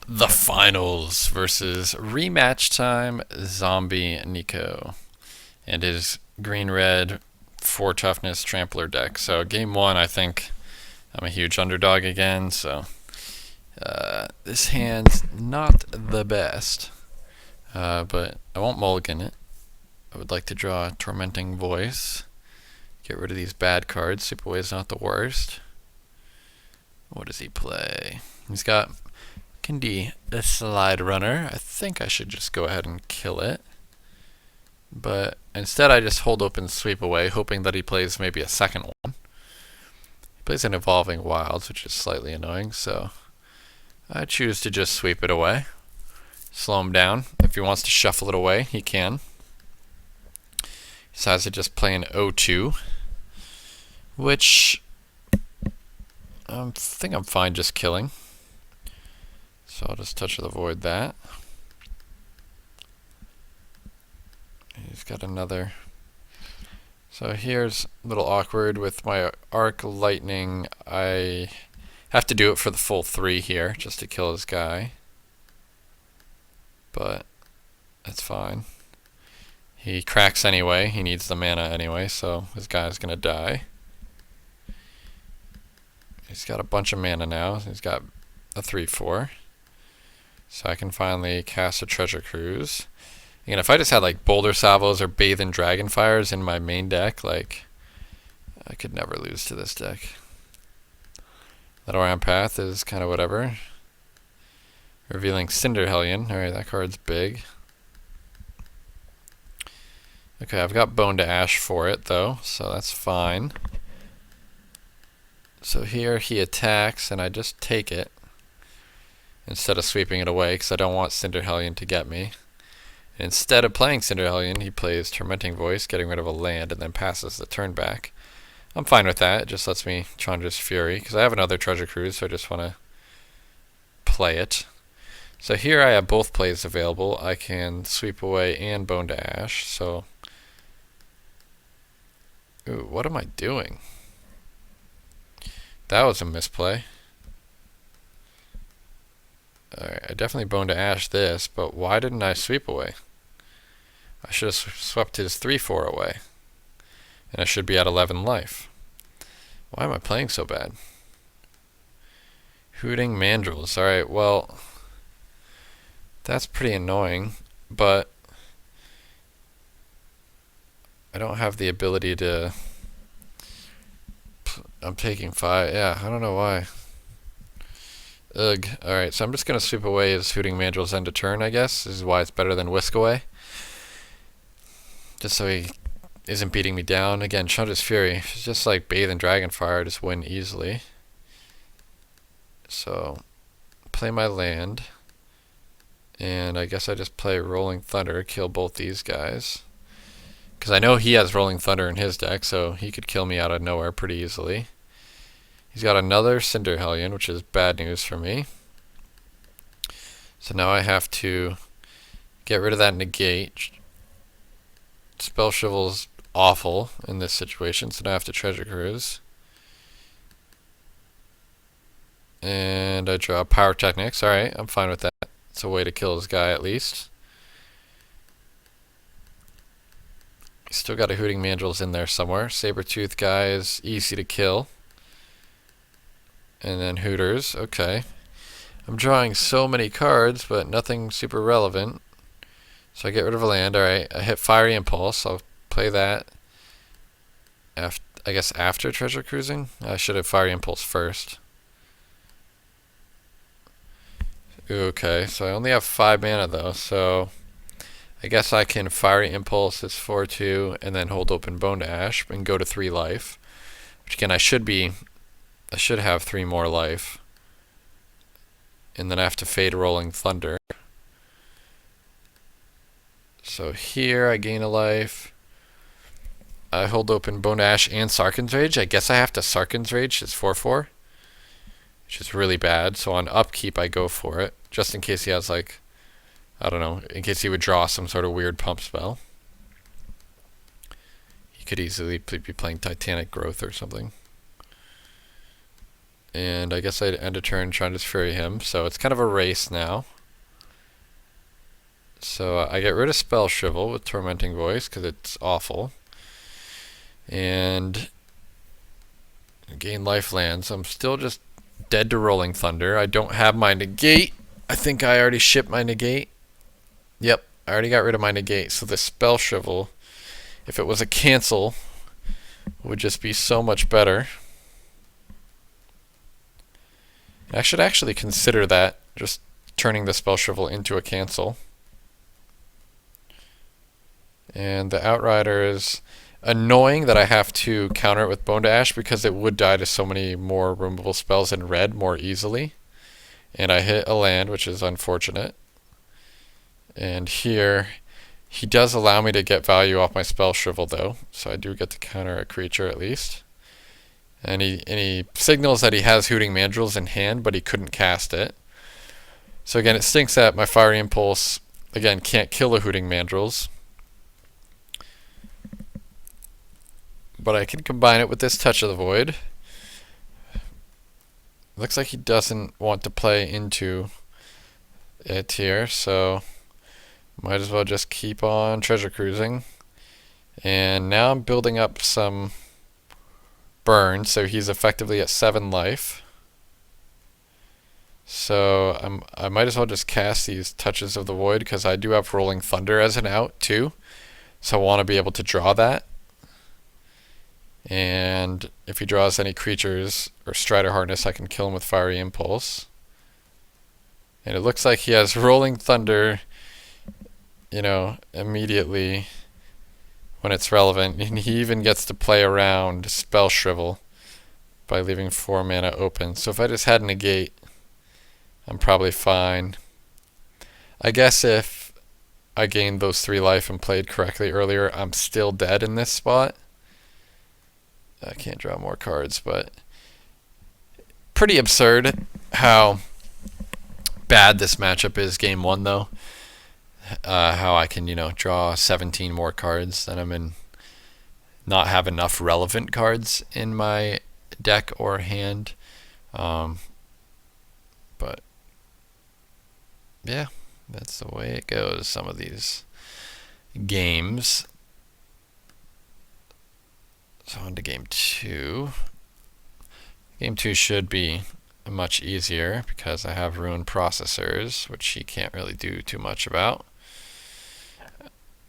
The finals versus rematch time Zombie Nico and his green red 4 toughness trampler deck. So, game 1, I think I'm a huge underdog again. So, this hand's not the best, but I won't mulligan it. I would like to draw a Tormenting Voice. Get rid of these bad cards. Super is not the worst. What does he play? He's got Kindy, a Slide Runner. I think I should just go ahead and kill it. But instead I just hold open Sweep Away, hoping that he plays maybe a second one. He plays an Evolving Wilds, which is slightly annoying, so I choose to just sweep it away. Slow him down. If he wants to shuffle it away, he can. He decides to just play an O2, which I think I'm fine just killing. So I'll just Touch of the Void that. He's got another. So here's a little awkward with my Arc Lightning. I have to do it for the full 3 here just to kill his guy. But that's fine. He cracks anyway. He needs the mana anyway, so his guy's going to die. He's got a bunch of mana now. He's got a 3/4. So I can finally cast a Treasure Cruise. And if I just had like Boulder Salvos or Bathe in Dragonfires in my main deck, like, I could never lose to this deck. That Orion Path is kind of whatever. Revealing Cinder Hellion. Alright, that card's big. Okay, I've got Bone to Ash for it though, so that's fine. So here he attacks and I just take it instead of sweeping it away because I don't want Cinder Hellion to get me. Instead of playing Cinder Hellion, he plays Tormenting Voice, getting rid of a land, and then passes the turn back. I'm fine with that. It just lets me Chandra's Fury, because I have another Treasure Cruise, so I just want to play it. So here I have both plays available. I can Sweep Away and Bone to Ash, so... Ooh, what am I doing? That was a misplay. Alright, I definitely Bone to Ash this, but why didn't I Sweep Away? I should have swept his 3/4 away. And I should be at 11 life. Why am I playing so bad? Hooting Mandrills. Alright, well, that's pretty annoying, but I don't have the ability to... I'm taking 5. Yeah, I don't know why. Ugh. Alright, so I'm just going to sweep away his Hooting Mandrill's end of turn, I guess. This is why it's better than Whisk Away. Just so he isn't beating me down. Again, Chandra's Fury. It's just like Bathe in Dragonfire, just win easily. So, play my land. And I guess I just play Rolling Thunder, kill both these guys. Because I know he has Rolling Thunder in his deck, so he could kill me out of nowhere pretty easily. He's got another Cinder Hellion, which is bad news for me. So now I have to get rid of that negate. Spell Shovel's awful in this situation, so now I have to Treasure Cruise. And I draw Pyrotechnics. Alright, I'm fine with that. It's a way to kill his guy at least. He's still got a Hooting Mandrills in there somewhere. Sabertooth guy is easy to kill. And then Hooters, okay. I'm drawing so many cards, but nothing super relevant. So I get rid of a land. Alright, I hit Fiery Impulse. I'll play that, I guess, after Treasure Cruising. I should have Fiery Impulse first. Okay, so I only have 5 mana though, so I guess I can Fiery Impulse this 4/2 and then hold open Bone to Ash and go to 3 life. Which again, I should have 3 more life. And then I have to fade Rolling Thunder. So here I gain a life. I hold open Bone to Ash and Sarkhan's Rage. I guess I have to Sarkhan's Rage. It's 4/4. Which is really bad. So on upkeep I go for it. Just in case he has like, I don't know, in case he would draw some sort of weird pump spell. He could easily be playing Titanic Growth or something. And I guess I'd end a turn trying to fury him. So it's kind of a race now. So I get rid of Spell Shrivel with Tormenting Voice because it's awful. And gain Lifeland. So I'm still just dead to Rolling Thunder. I don't have my negate. I think I already shipped my negate. Yep, I already got rid of my negate. So the Spell Shrivel, if it was a cancel, would just be so much better. I should actually consider that, just turning the Spell Shrivel into a cancel. And the Outrider is annoying that I have to counter it with Bone to Ash because it would die to so many more removable spells in red more easily. And I hit a land, which is unfortunate. And here, he does allow me to get value off my Spell Shrivel though, so I do get to counter a creature at least. And he signals that he has Hooting Mandrills in hand, but he couldn't cast it. So again, it stinks that my Fiery Impulse, again, can't kill the Hooting Mandrills. But I can combine it with this Touch of the Void. Looks like he doesn't want to play into it here, so might as well just keep on treasure cruising. And now I'm building up some burn, so he's effectively at 7 life. So I might as well just cast these Touches of the Void because I do have Rolling Thunder as an out too. So I want to be able to draw that. And if he draws any creatures or Strider Harness, I can kill him with Fiery Impulse. And it looks like he has Rolling Thunder, immediately when it's relevant. And he even gets to play around Spell Shrivel by leaving 4 mana open. So if I just had Negate, I'm probably fine. I guess if I gained those 3 life and played correctly earlier, I'm still dead in this spot. I can't draw more cards, but pretty absurd how bad this matchup is game 1 though. How I can, draw 17 more cards than I'm in, not have enough relevant cards in my deck or hand. But yeah, that's the way it goes some of these games. So on to game 2. Game 2 should be much easier because I have Ruin Processors, which he can't really do too much about.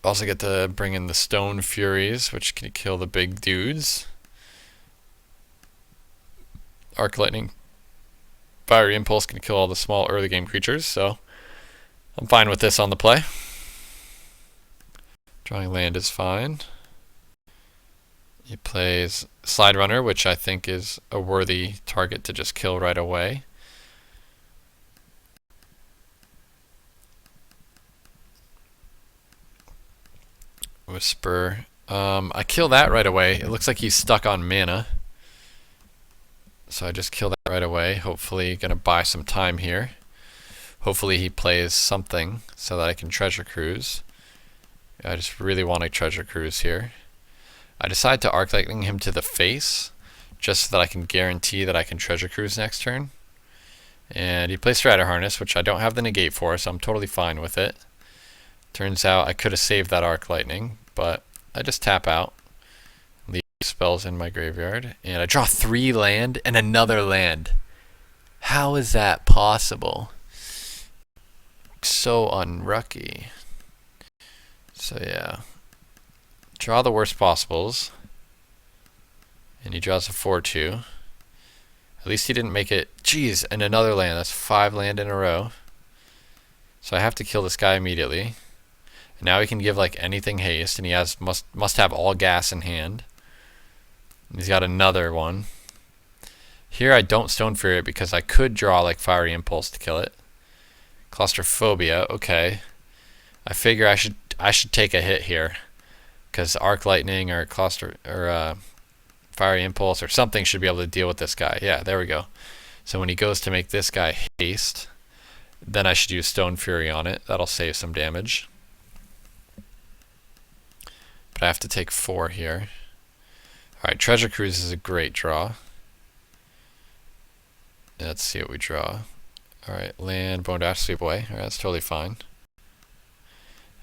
Also get to bring in the Stone Furies, which can kill the big dudes. Arc Lightning, Fiery Impulse can kill all the small early game creatures, so I'm fine with this on the play. Drawing land is fine. He plays Slide Runner, which I think is a worthy target to just kill right away. Whisper. I kill that right away. It looks like he's stuck on mana. So I just kill that right away. Hopefully gonna buy some time here. Hopefully he plays something so that I can Treasure Cruise. I just really want to Treasure Cruise here. I decide to Arc Lightning him to the face, just so that I can guarantee that I can Treasure Cruise next turn. And he plays Strider Harness, which I don't have the negate for, so I'm totally fine with it. Turns out I could have saved that Arc Lightning, but I just tap out, leave spells in my graveyard, and I draw 3 land and another land. How is that possible? So unlucky. So yeah. Draw the worst possibles. And he draws a 4/2. At least he didn't make it. Jeez, and another land. That's 5 land in a row. So I have to kill this guy immediately. And now he can give like anything haste, and he has must have all gas in hand. And he's got another one. Here I don't Stone Fury it because I could draw like Fiery Impulse to kill it. Claustrophobia, okay. I figure I should take a hit here. Because Arc Lightning or Fiery Impulse or something should be able to deal with this guy. Yeah, there we go. So when he goes to make this guy haste, then I should use Stone Fury on it. That'll save some damage. But I have to take 4 here. Alright, Treasure Cruise is a great draw. Let's see what we draw. Alright, land, Bone Dash, Sweep Away. Alright, that's totally fine.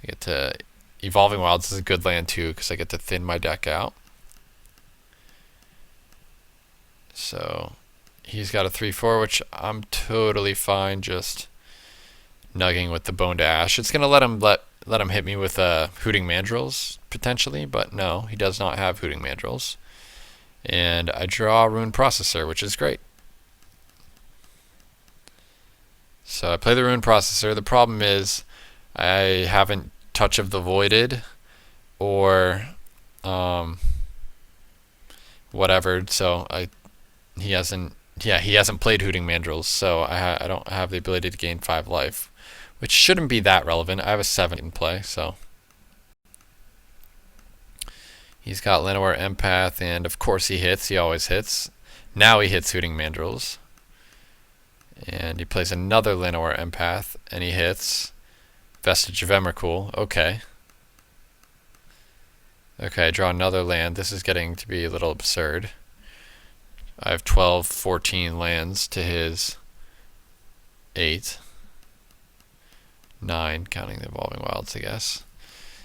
I get to... Evolving Wilds is a good land too, because I get to thin my deck out. So, he's got a 3/4, which I'm totally fine just nugging with the Bone Dash. It's gonna let him hit me with Hooting Mandrills, potentially, but no, he does not have Hooting Mandrills. And I draw Rune Processor, which is great. So I play the Rune Processor. The problem is I haven't Touch of the Voided or whatever. So he hasn't played Hooting Mandrills, so I don't have the ability to gain 5 life, which shouldn't be that relevant. I have a 7 in play, so he's got Llanowar Empath, and of course he hits. He always hits. Now he hits Hooting Mandrills. And he plays another Llanowar Empath, and he hits Vestige of Emrakul. Okay. Okay, draw another land. This is getting to be a little absurd. I have 12, 14 lands to his 8. 9, counting the Evolving Wilds, I guess.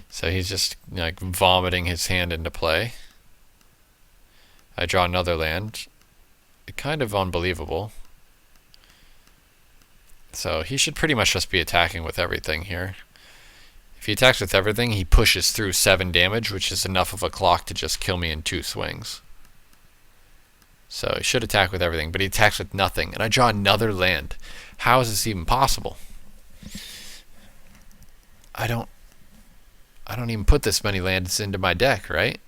So he's just like vomiting his hand into play. I draw another land. Kind of unbelievable. So he should pretty much just be attacking with everything here. If he attacks with everything, he pushes through 7 damage, which is enough of a clock to just kill me in 2 swings. So he should attack with everything, but he attacks with nothing. And I draw another land. How is this even possible? I don't even put this many lands into my deck, right?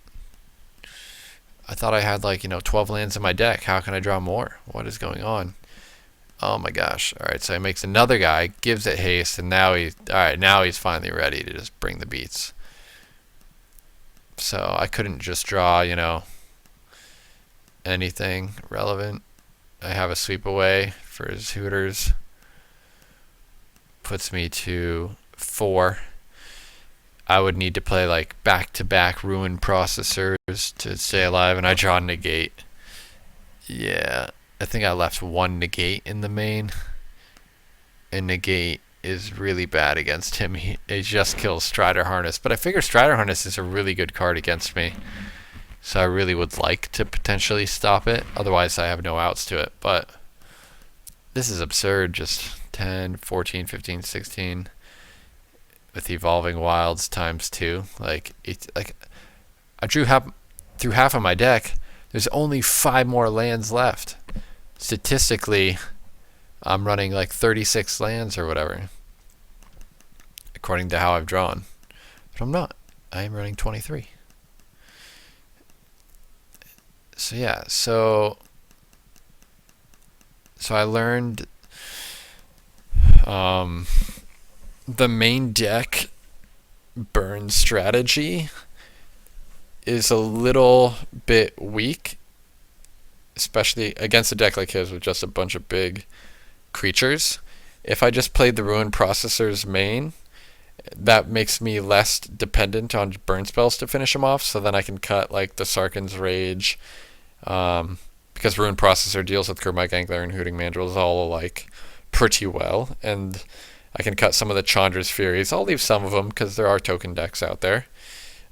I thought I had 12 lands in my deck. How can I draw more? What is going on? Oh my gosh. Alright, so he makes another guy, gives it haste, and now he's finally ready to just bring the beats. So I couldn't just draw, anything relevant. I have a Sweep Away for his Hooters. Puts me to 4. I would need to play back-to-back Ruin Processors to stay alive, and I draw Negate. Yeah. I think I left 1 Negate in the main, and Negate is really bad against him. He just kills Strider Harness, but I figure Strider Harness is a really good card against me, so I really would like to potentially stop it. Otherwise, I have no outs to it, but this is absurd. Just 10, 14, 15, 16 with Evolving Wilds times 2. I drew through half of my deck. There's only 5 more lands left. Statistically, I'm running 36 lands or whatever, according to how I've drawn. But I'm not. I am running 23. So yeah, so I learned the main deck burn strategy is a little bit weak, especially against a deck like his with just a bunch of big creatures. If I just played the Ruin Processor's main, that makes me less dependent on burn spells to finish them off, so then I can cut the Sarkhan's Rage, because Ruin Processor deals with Gurmag Angler and Hooting Mandrills all alike pretty well, and I can cut some of the Chandra's Furies. I'll leave some of them because there are token decks out there.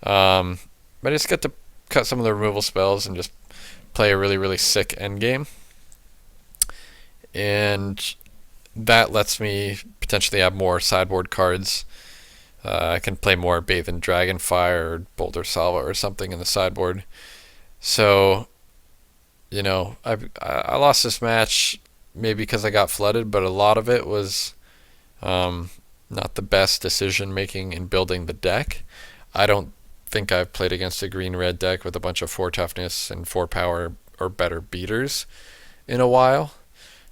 But I just get to cut some of the removal spells and just play a really, really sick endgame. And that lets me potentially have more sideboard cards. I can play more Bathe in Dragonfire or Boulder Salva or something in the sideboard. So, I lost this match maybe because I got flooded, but a lot of it was not the best decision making in building the deck. I don't think I've played against a green-red deck with a bunch of 4 toughness and 4 power or better beaters in a while,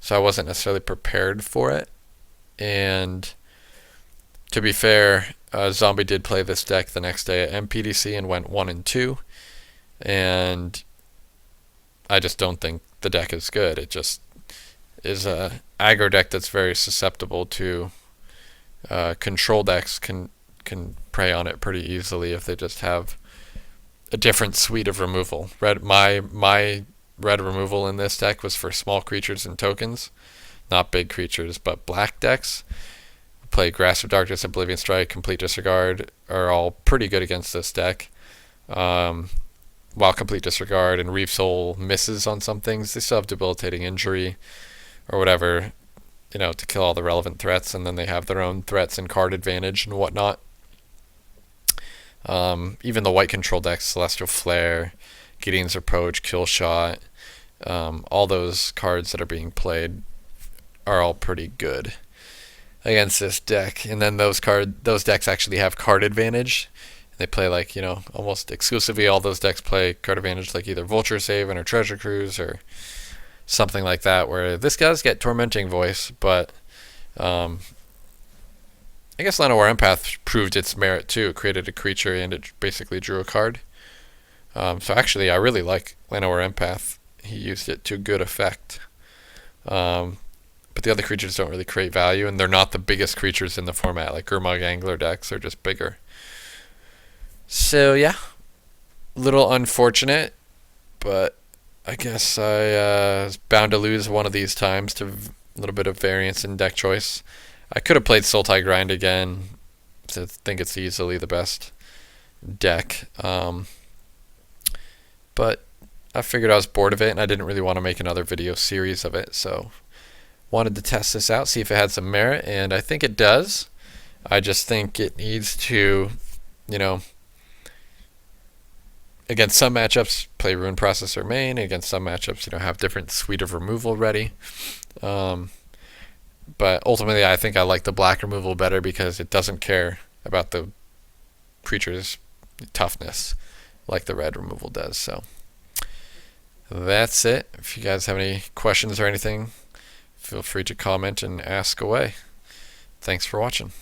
so I wasn't necessarily prepared for it. And to be fair, Zombie did play this deck the next day at MPDC and went 1-2, and I just don't think the deck is good. It just is a aggro deck that's very susceptible to control decks can prey on it pretty easily if they just have a different suite of removal. My red removal in this deck was for small creatures and tokens, not big creatures. But black decks play Grasp of Darkness, Oblivion Strike, Complete Disregard are all pretty good against this deck. While Complete Disregard and Reef Soul misses on some things, they still have Debilitating Injury or whatever, to kill all the relevant threats, and then they have their own threats and card advantage and whatnot. Even the white control decks, Celestial Flare, Gideon's Approach, Kill Shot, all those cards that are being played are all pretty good against this deck. And then those decks actually have card advantage. They play almost exclusively all those decks play card advantage, like either Vulture Saving or Treasure Cruise or something like that, where this does get Tormenting Voice, but I guess Llanowar Empath proved its merit too. It created a creature and it basically drew a card. So actually I really like Llanowar Empath. He used it to good effect. But the other creatures don't really create value, and they're not the biggest creatures in the format, like Gurmag Angler decks are just bigger. So yeah, a little unfortunate, but I guess I was bound to lose one of these times to a little bit of variance in deck choice. I could have played Sultai Grind again, so I think it's easily the best deck. But I figured I was bored of it, and I didn't really want to make another video series of it, so wanted to test this out, see if it had some merit, and I think it does. I just think it needs to, against some matchups, play Rune Processor main. Against some matchups, have different suite of removal ready. But ultimately, I think I like the black removal better because it doesn't care about the creature's toughness like the red removal does. So that's it. If you guys have any questions or anything, feel free to comment and ask away. Thanks for watching.